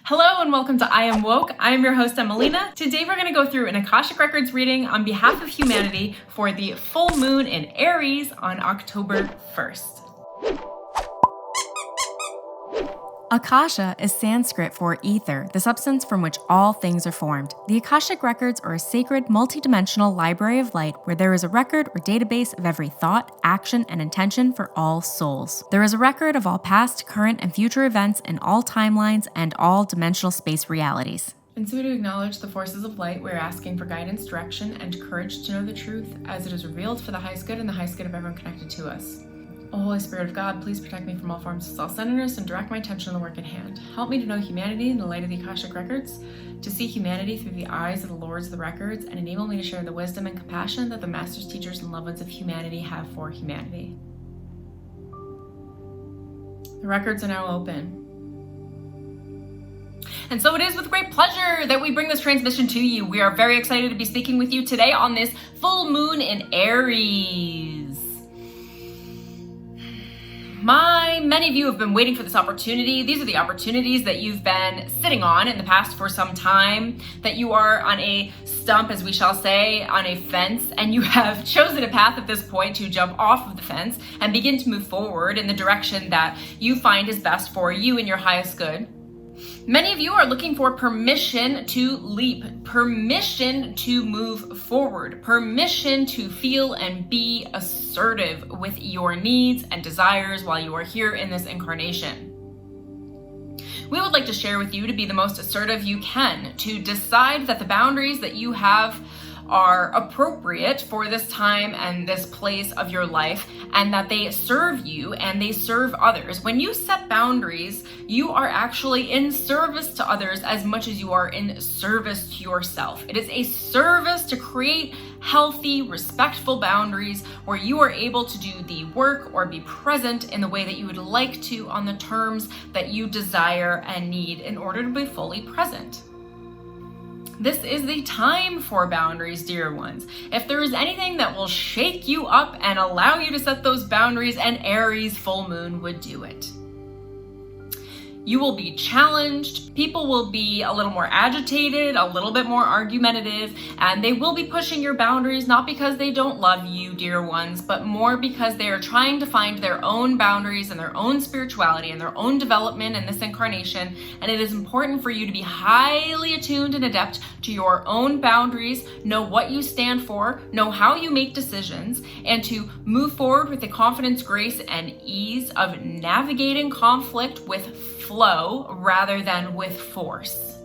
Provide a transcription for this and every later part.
Hello and welcome to I Am Woke. I am your host, Emelina. Today we're going to go through an Akashic Records reading on behalf of humanity for the full moon in Aries on October 1st. Akasha is Sanskrit for ether, the substance from which all things are formed. The Akashic Records are a sacred, multidimensional library of light where there is a record or database of every thought, action, and intention for all souls. There is a record of all past, current, and future events in all timelines and all dimensional space realities. And so to acknowledge the forces of light, we're asking for guidance, direction, and courage to know the truth as it is revealed for the highest good and the highest good of everyone connected to us. O Holy Spirit of God, please protect me from all forms of self-centeredness and direct my attention on the work at hand. Help me to know humanity in the light of the Akashic Records, to see humanity through the eyes of the Lords of the Records, and enable me to share the wisdom and compassion that the masters, teachers, and loved ones of humanity have for humanity. The records are now open. And so it is with great pleasure that we bring this transmission to you. We are very excited to be speaking with you today on this full moon in Aries. Many of you have been waiting for this opportunity. These are the opportunities that you've been sitting on in the past for some time, that you are on a stump, as we shall say, on a fence, and you have chosen a path at this point to jump off of the fence and begin to move forward in the direction that you find is best for you and your highest good. Many of you are looking for permission to leap, permission to move forward, permission to feel and be assertive with your needs and desires while you are here in this incarnation. We would like to share with you to be the most assertive you can, to decide that the boundaries that you have are appropriate for this time and this place of your life, and that they serve you and they serve others. When you set boundaries, you are actually in service to others as much as you are in service to yourself. It is a service to create healthy, respectful boundaries where you are able to do the work or be present in the way that you would like to on the terms that you desire and need in order to be fully present. This is the time for boundaries, dear ones. If there is anything that will shake you up and allow you to set those boundaries, an Aries full moon would do it. You will be challenged, people will be a little more agitated, a little bit more argumentative, and they will be pushing your boundaries, not because they don't love you, dear ones, but more because they are trying to find their own boundaries and their own spirituality and their own development in this incarnation. And it is important for you to be highly attuned and adept to your own boundaries, know what you stand for, know how you make decisions, and to move forward with the confidence, grace, and ease of navigating conflict with flow rather than with force.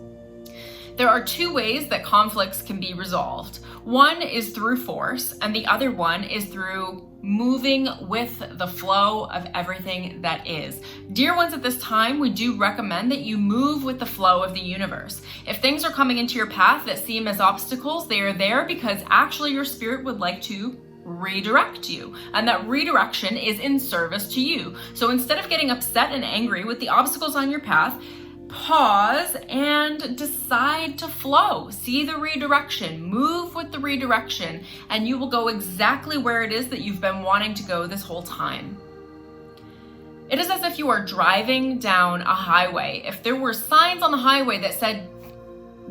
There are two ways that conflicts can be resolved. One is through force, and the other one is through moving with the flow of everything that is. Dear ones, at this time, we do recommend that you move with the flow of the universe. If things are coming into your path that seem as obstacles, they are there because actually your spirit would like to redirect you, and that redirection is in service to you. So instead of getting upset and angry with the obstacles on your path, pause and decide to flow. See the redirection, move with the redirection, and you will go exactly where it is that you've been wanting to go this whole time. It is as if you are driving down a highway. If there were signs on the highway that said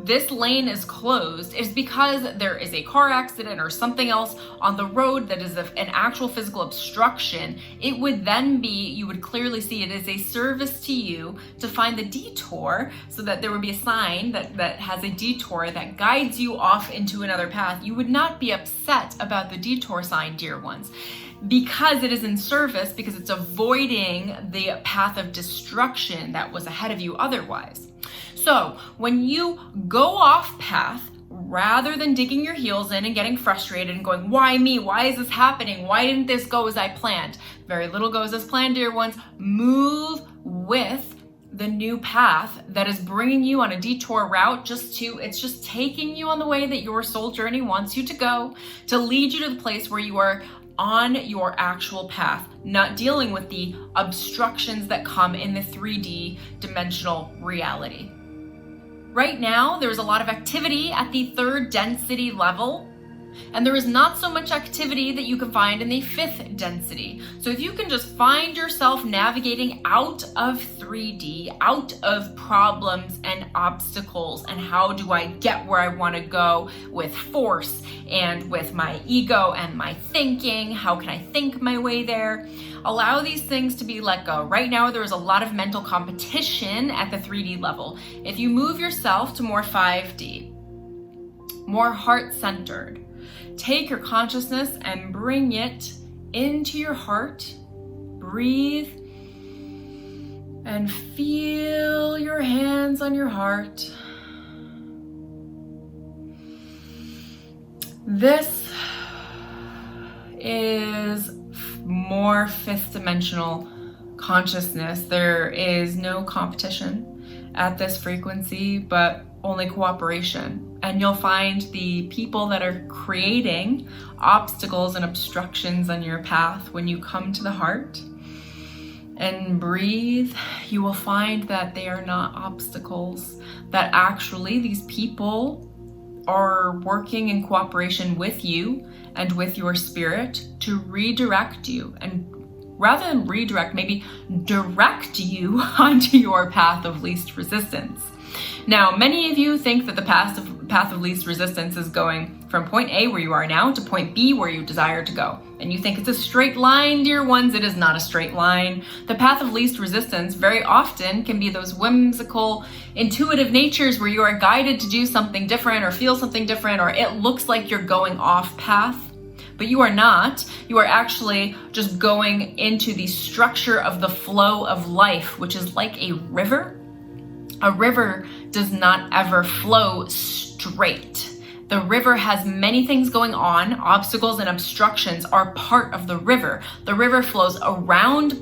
this lane is closed, is because there is a car accident or something else on the road that is an actual physical obstruction. It would then be, you would clearly see it as a service to you to find the detour, so that there would be a sign that has a detour that guides you off into another path. You would not be upset about the detour sign, dear ones, because it is in service, because it's avoiding the path of destruction that was ahead of you otherwise. So when you go off path, rather than digging your heels in and getting frustrated and going, why me? Why is this happening? Why didn't this go as I planned? Very little goes as planned, dear ones. Move with the new path that is bringing you on a detour route. It's just taking you on the way that your soul journey wants you to go, to lead you to the place where you are on your actual path, not dealing with the obstructions that come in the 3D dimensional reality. Right now, there's a lot of activity at the third density level. And there is not so much activity that you can find in the 5th density. So if you can just find yourself navigating out of 3D, out of problems and obstacles, and how do I get where I want to go with force and with my ego and my thinking, how can I think my way there? Allow these things to be let go. Right now, there is a lot of mental competition at the 3D level. If you move yourself to more 5D, more heart-centered, take your consciousness and bring it into your heart. Breathe and feel your hands on your heart. This is more 5th dimensional consciousness. There is no competition at this frequency, but only cooperation. And you'll find the people that are creating obstacles and obstructions on your path, when you come to the heart and breathe, you will find that they are not obstacles, that actually these people are working in cooperation with you and with your spirit to redirect you, and rather than redirect, maybe direct you onto your path of least resistance. Now, many of you think that the path of least resistance is going from point A, where you are now, to point B, where you desire to go. And you think it's a straight line, dear ones. It is not a straight line. The path of least resistance very often can be those whimsical, intuitive natures where you are guided to do something different or feel something different, or it looks like you're going off path. But you are not. You are actually just going into the structure of the flow of life, which is like a river. A river does not ever flow straight. The river has many things going on. Obstacles and obstructions are part of the river. The river flows around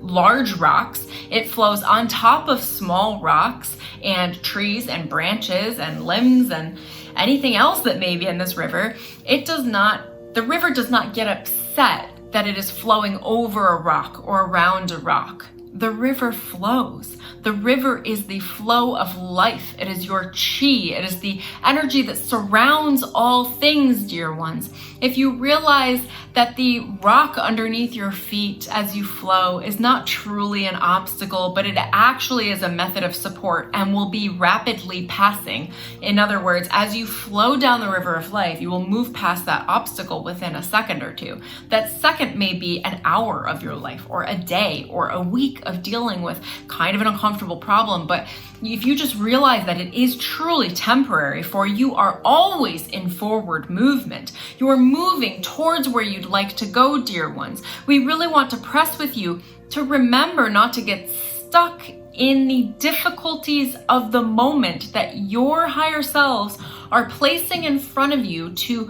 large rocks. It flows on top of small rocks and trees and branches and limbs and anything else that may be in this river. The river does not get upset that it is flowing over a rock or around a rock. The river flows. The river is the flow of life. It is your chi. It is the energy that surrounds all things, dear ones. If you realize that the rock underneath your feet as you flow is not truly an obstacle, but it actually is a method of support and will be rapidly passing. In other words, as you flow down the river of life, you will move past that obstacle within a second or two. That second may be an hour of your life, or a day, or a week of dealing with kind of an uncomfortable problem. But if you just realize that it is truly temporary, for you are always in forward movement. You are moving towards where you'd like to go, dear ones. We really want to press with you to remember not to get stuck in the difficulties of the moment that your higher selves are placing in front of you to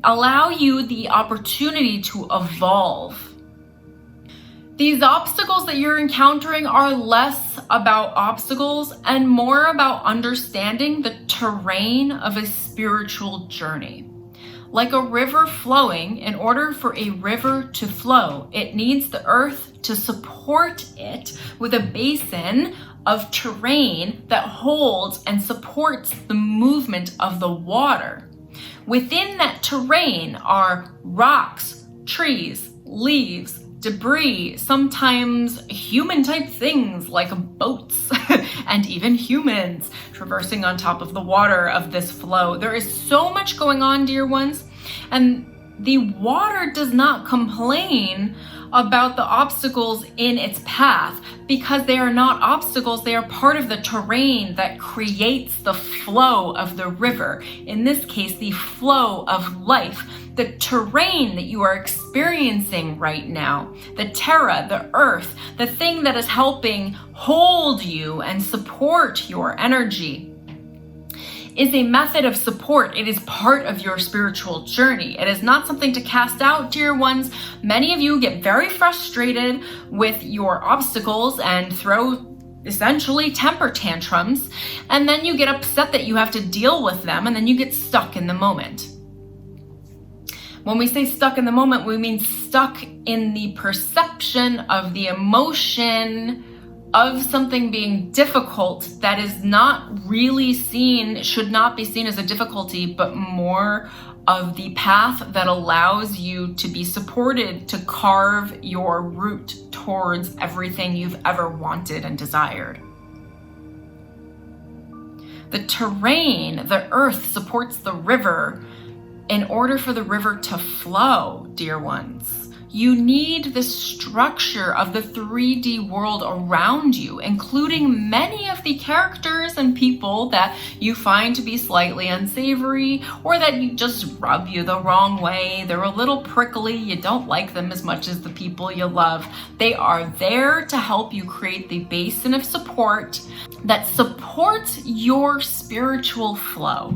allow you the opportunity to evolve. These obstacles that you're encountering are less about obstacles and more about understanding the terrain of a spiritual journey. Like a river flowing, in order for a river to flow, it needs the earth to support it with a basin of terrain that holds and supports the movement of the water. Within that terrain are rocks, trees, leaves, debris, sometimes human-type things like boats and even humans traversing on top of the water of this flow. There is so much going on, dear ones, and the water does not complain about the obstacles in its path, because they are not obstacles, they are part of the terrain that creates the flow of the river. In this case, the flow of life. The terrain that you are experiencing right now, the terra, the earth, the thing that is helping hold you and support your energy, is a method of support. It is part of your spiritual journey. It is not something to cast out, dear ones. Many of you get very frustrated with your obstacles and throw essentially temper tantrums, and then you get upset that you have to deal with them, and then you get stuck in the moment. When we say stuck in the moment, we mean stuck in the perception of the emotion of something being difficult that is not really seen, should not be seen as a difficulty, but more of the path that allows you to be supported to carve your route towards everything you've ever wanted and desired. The terrain, the earth, supports the river in order for the river to flow, dear ones. You need the structure of the 3D world around you, including many of the characters and people that you find to be slightly unsavory or that you just rub you the wrong way. They're a little prickly. You don't like them as much as the people you love. They are there to help you create the basin of support that supports your spiritual flow.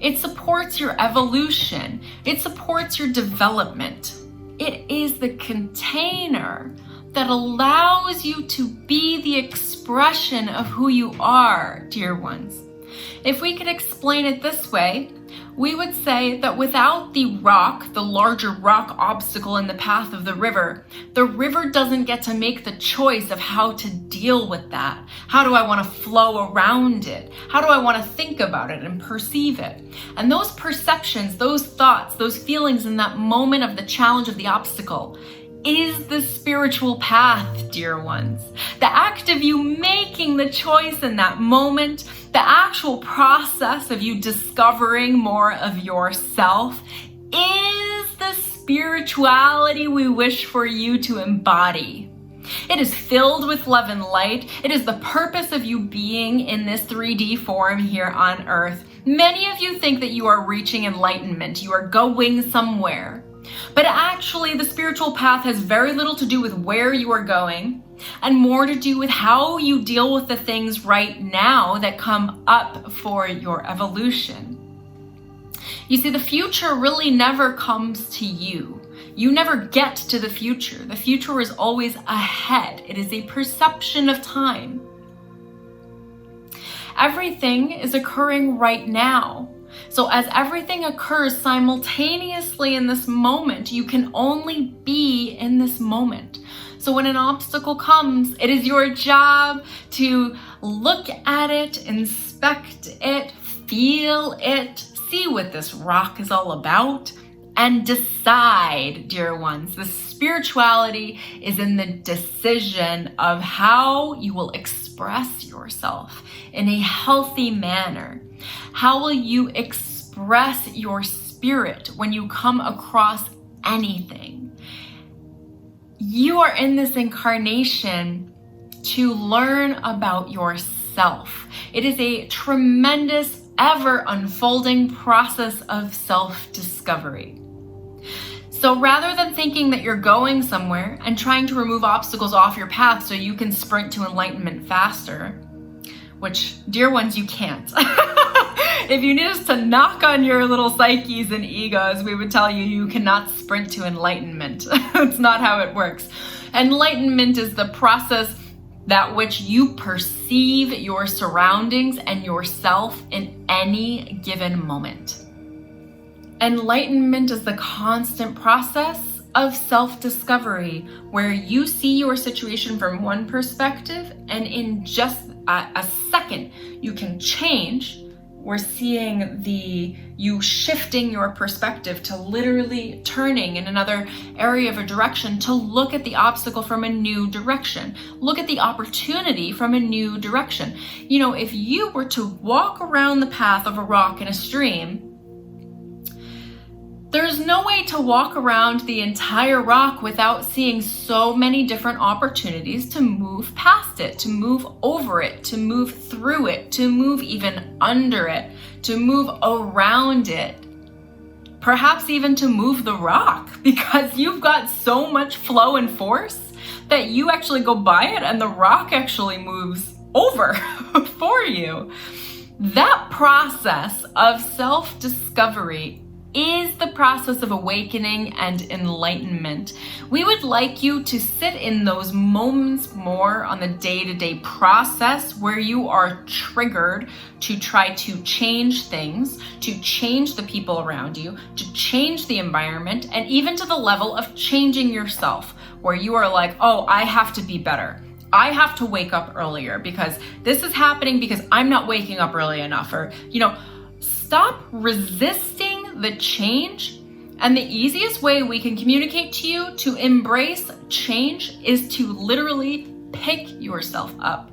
It supports your evolution. It supports your development. It is the container that allows you to be the expression of who you are, dear ones. If we could explain it this way, we would say that without the rock, the larger rock obstacle in the path of the river doesn't get to make the choice of how to deal with that. How do I want to flow around it? How do I want to think about it and perceive it? And those perceptions, those thoughts, those feelings in that moment of the challenge of the obstacle is the spiritual path, dear ones. The act of you making the choice in that moment, the actual process of you discovering more of yourself is the spirituality we wish for you to embody. It is filled with love and light. It is the purpose of you being in this 3D form here on earth. Many of you think that you are reaching enlightenment. You are going somewhere. But actually, the spiritual path has very little to do with where you are going and more to do with how you deal with the things right now that come up for your evolution. You see, the future really never comes to you. You never get to the future. The future is always ahead. It is a perception of time. Everything is occurring right now. So as everything occurs simultaneously in this moment, you can only be in this moment. So when an obstacle comes, it is your job to look at it, inspect it, feel it, see what this rock is all about, and decide, dear ones. The spirituality is in the decision of how you will express yourself in a healthy manner. How will you express your spirit when you come across anything? You are in this incarnation to learn about yourself. It is a tremendous, ever unfolding process of self-discovery. So rather than thinking that you're going somewhere and trying to remove obstacles off your path so you can sprint to enlightenment faster, which, dear ones, you can't. If you need us to knock on your little psyches and egos, we would tell you you cannot sprint to enlightenment. It's not how it works. Enlightenment is the process that which you perceive your surroundings and yourself in any given moment. Enlightenment is the constant process of self-discovery where you see your situation from one perspective and in just a second you can change. We're seeing you shifting your perspective to literally turning in another area of a direction to look at the obstacle from a new direction. Look at the opportunity from a new direction. You know, if you were to walk around the path of a rock in a stream, there's no way to walk around the entire rock without seeing so many different opportunities to move past it, to move over it, to move through it, to move even under it, to move around it, perhaps even to move the rock, because you've got so much flow and force that you actually go by it and the rock actually moves over for you. That process of self-discovery is the process of awakening and enlightenment. We would like you to sit in those moments more on the day-to-day process where you are triggered to try to change things, to change the people around you, to change the environment, and even to the level of changing yourself, where you are like, oh, I have to be better. I have to wake up earlier because this is happening because I'm not waking up early enough, or, stop resisting the change. And the easiest way we can communicate to you to embrace change is to literally pick yourself up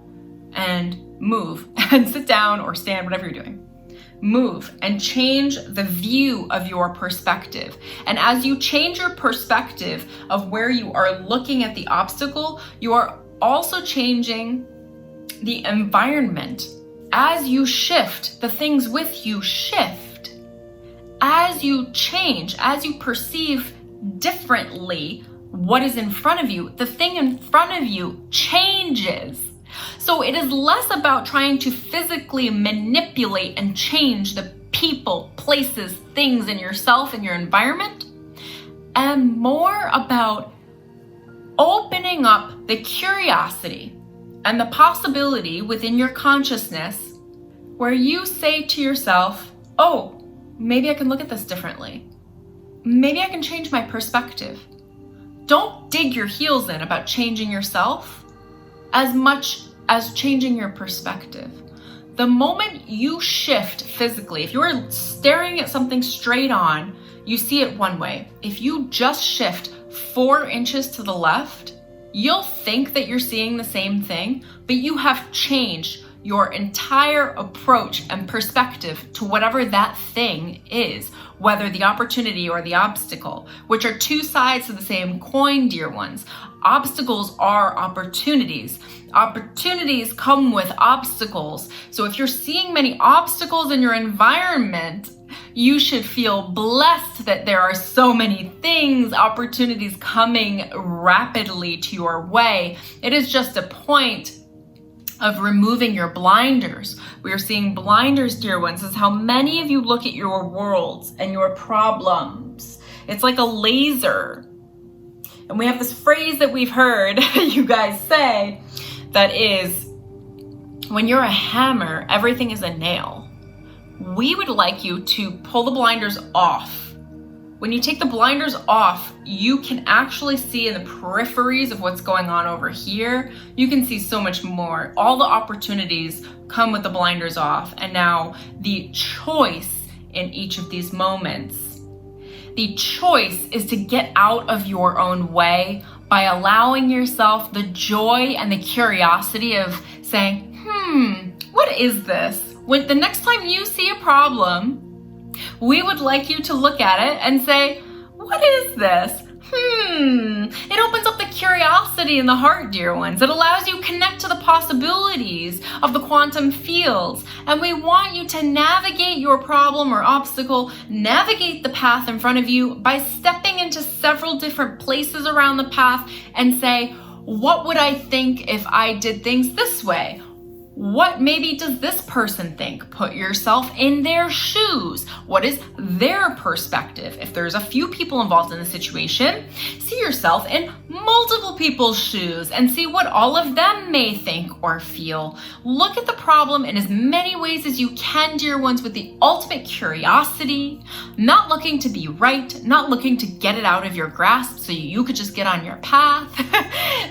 and move and sit down or stand, whatever you're doing. Move and change the view of your perspective. And as you change your perspective of where you are looking at the obstacle, you are also changing the environment. As you shift, the things with you shift. As you change, as you perceive differently what is in front of you, the thing in front of you changes. So it is less about trying to physically manipulate and change the people, places, things in yourself and your environment, and more about opening up the curiosity and the possibility within your consciousness where you say to yourself, oh, maybe I can look at this differently. Maybe I can change my perspective. Don't dig your heels in about changing yourself as much as changing your perspective. The moment you shift physically, if you're staring at something straight on, you see it one way. If you just shift 4 inches to the left, you'll think that you're seeing the same thing, but you have changed your entire approach and perspective to whatever that thing is, whether the opportunity or the obstacle, which are 2 sides of the same coin, dear ones. Obstacles are opportunities. Opportunities come with obstacles. So if you're seeing many obstacles in your environment, you should feel blessed that there are so many things, opportunities coming rapidly to your way. It is just a point of removing your blinders. We are seeing blinders, dear ones, is how many of you look at your worlds and your problems. It's like a laser. And we have this phrase that we've heard you guys say that is, when you're a hammer, everything is a nail. We would like you to pull the blinders off. When you take the blinders off, you can actually see in the peripheries of what's going on over here. You can see so much more. All the opportunities come with the blinders off. And now the choice in each of these moments, the choice is to get out of your own way by allowing yourself the joy and the curiosity of saying, what is this? When the next time you see a problem, we would like you to look at it and say, what is this? It opens up the curiosity in the heart, dear ones. It allows you to connect to the possibilities of the quantum fields. And we want you to navigate your problem or obstacle, navigate the path in front of you by stepping into several different places around the path and say, what would I think if I did things this way? What maybe does this person think? Put yourself in their shoes. What is their perspective? If there's a few people involved in the situation, see yourself in multiple people's shoes and see what all of them may think or feel. Look at the problem in as many ways as you can, dear ones, with the ultimate curiosity, not looking to be right, not looking to get it out of your grasp so you could just get on your path.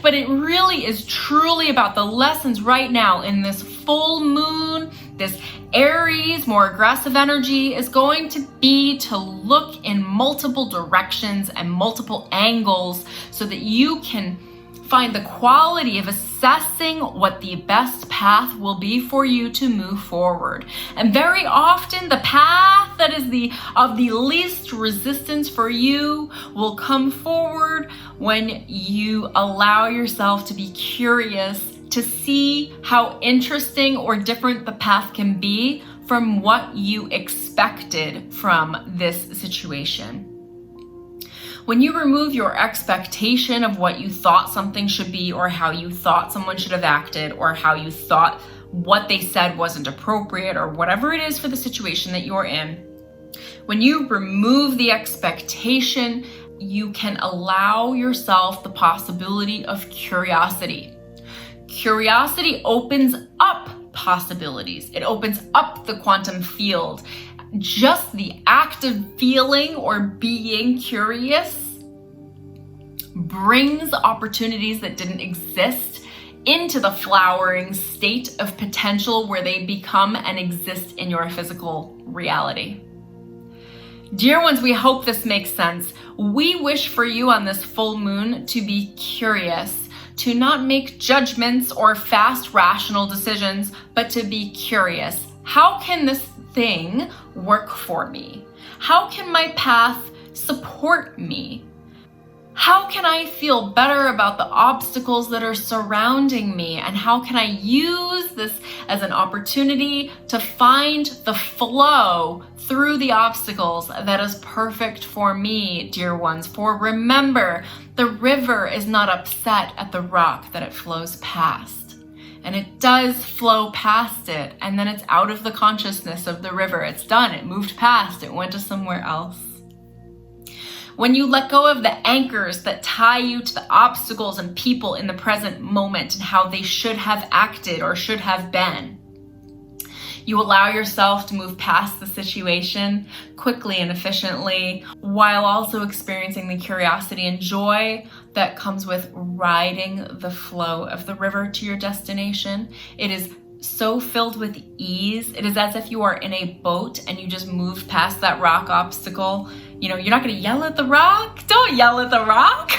But it really is truly about the lessons right now in this full moon. This Aries, more aggressive energy is going to be to look in multiple directions and multiple angles so that you can find the quality of assessing what the best path will be for you to move forward. And very often the path that is of the least resistance for you will come forward when you allow yourself to be curious to see how interesting or different the path can be from what you expected from this situation. When you remove your expectation of what you thought something should be or how you thought someone should have acted or how you thought what they said wasn't appropriate or whatever it is for the situation that you're in, when you remove the expectation, you can allow yourself the possibility of curiosity. Curiosity opens up possibilities. It opens up the quantum field. Just the act of feeling or being curious brings opportunities that didn't exist into the flowering state of potential where they become and exist in your physical reality. Dear ones, we hope this makes sense. We wish for you on this full moon to be curious, to not make judgments or fast rational decisions, but to be curious. How can this thing work for me? How can my path support me? How can I feel better about the obstacles that are surrounding me? And how can I use this as an opportunity to find the flow through the obstacles that is perfect for me, dear ones? For remember, the river is not upset at the rock that it flows past. And it does flow past it, and then it's out of the consciousness of the river. It's done, it moved past, it went to somewhere else. When you let go of the anchors that tie you to the obstacles and people in the present moment and how they should have acted or should have been, you allow yourself to move past the situation quickly and efficiently, while also experiencing the curiosity and joy that comes with riding the flow of the river to your destination. It is so filled with ease. It is as if you are in a boat and you just move past that rock obstacle. You know, you're not going to yell at the rock. Don't yell at the rock.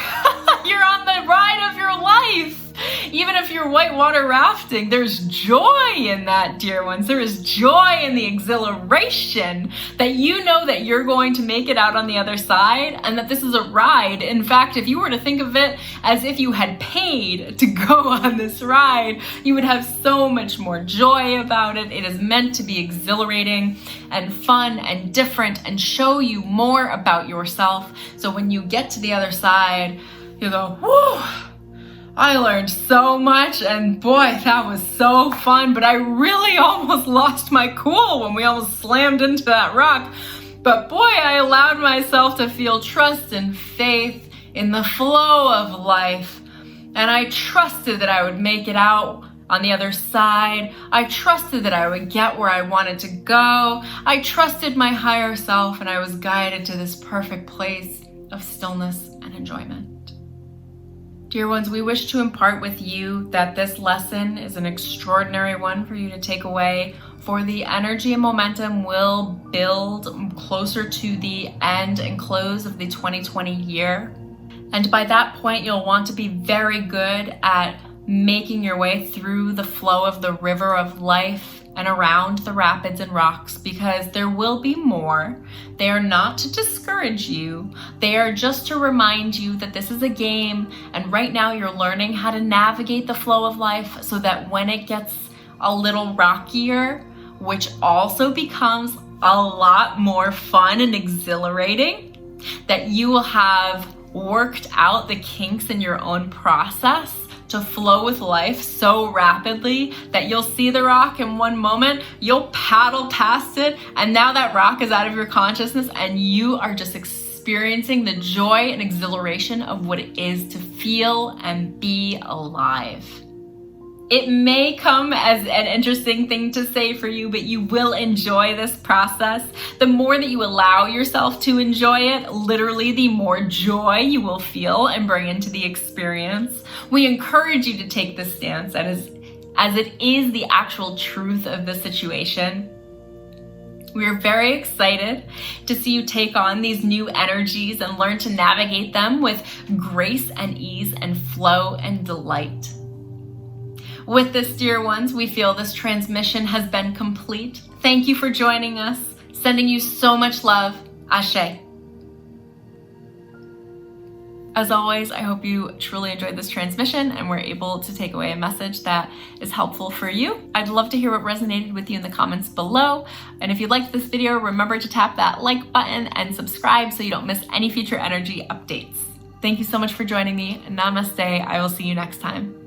You're on the ride of your life. Even if you're whitewater rafting, there's joy in that, dear ones. There is joy in the exhilaration that you know that you're going to make it out on the other side and that this is a ride. In fact, if you were to think of it as if you had paid to go on this ride, you would have so much more joy about it. It is meant to be exhilarating and fun and different and show you more about yourself. So when you get to the other side, you go, whew, I learned so much, and boy, that was so fun, but I really almost lost my cool when we almost slammed into that rock. But boy, I allowed myself to feel trust and faith in the flow of life, and I trusted that I would make it out on the other side. I trusted that I would get where I wanted to go. I trusted my higher self, and I was guided to this perfect place of stillness and enjoyment. Dear ones, we wish to impart with you that this lesson is an extraordinary one for you to take away, for the energy and momentum will build closer to the end and close of the 2020 year. And by that point, you'll want to be very good at making your way through the flow of the river of life and around the rapids and rocks, because there will be more. They are not to discourage you. They are just to remind you that this is a game, and right now you're learning how to navigate the flow of life so that when it gets a little rockier, which also becomes a lot more fun and exhilarating, that you will have worked out the kinks in your own process to flow with life so rapidly that you'll see the rock in one moment, you'll paddle past it, and now that rock is out of your consciousness and you are just experiencing the joy and exhilaration of what it is to feel and be alive. It may come as an interesting thing to say for you, but you will enjoy this process. The more that you allow yourself to enjoy it, literally the more joy you will feel and bring into the experience. We encourage you to take this stance as it is the actual truth of the situation. We are very excited to see you take on these new energies and learn to navigate them with grace and ease and flow and delight. With this, dear ones, we feel this transmission has been complete. Thank you for joining us. Sending you so much love. Ashe. As always, I hope you truly enjoyed this transmission and were able to take away a message that is helpful for you. I'd love to hear what resonated with you in the comments below. And if you liked this video, remember to tap that like button and subscribe so you don't miss any future energy updates. Thank you so much for joining me. Namaste. I will see you next time.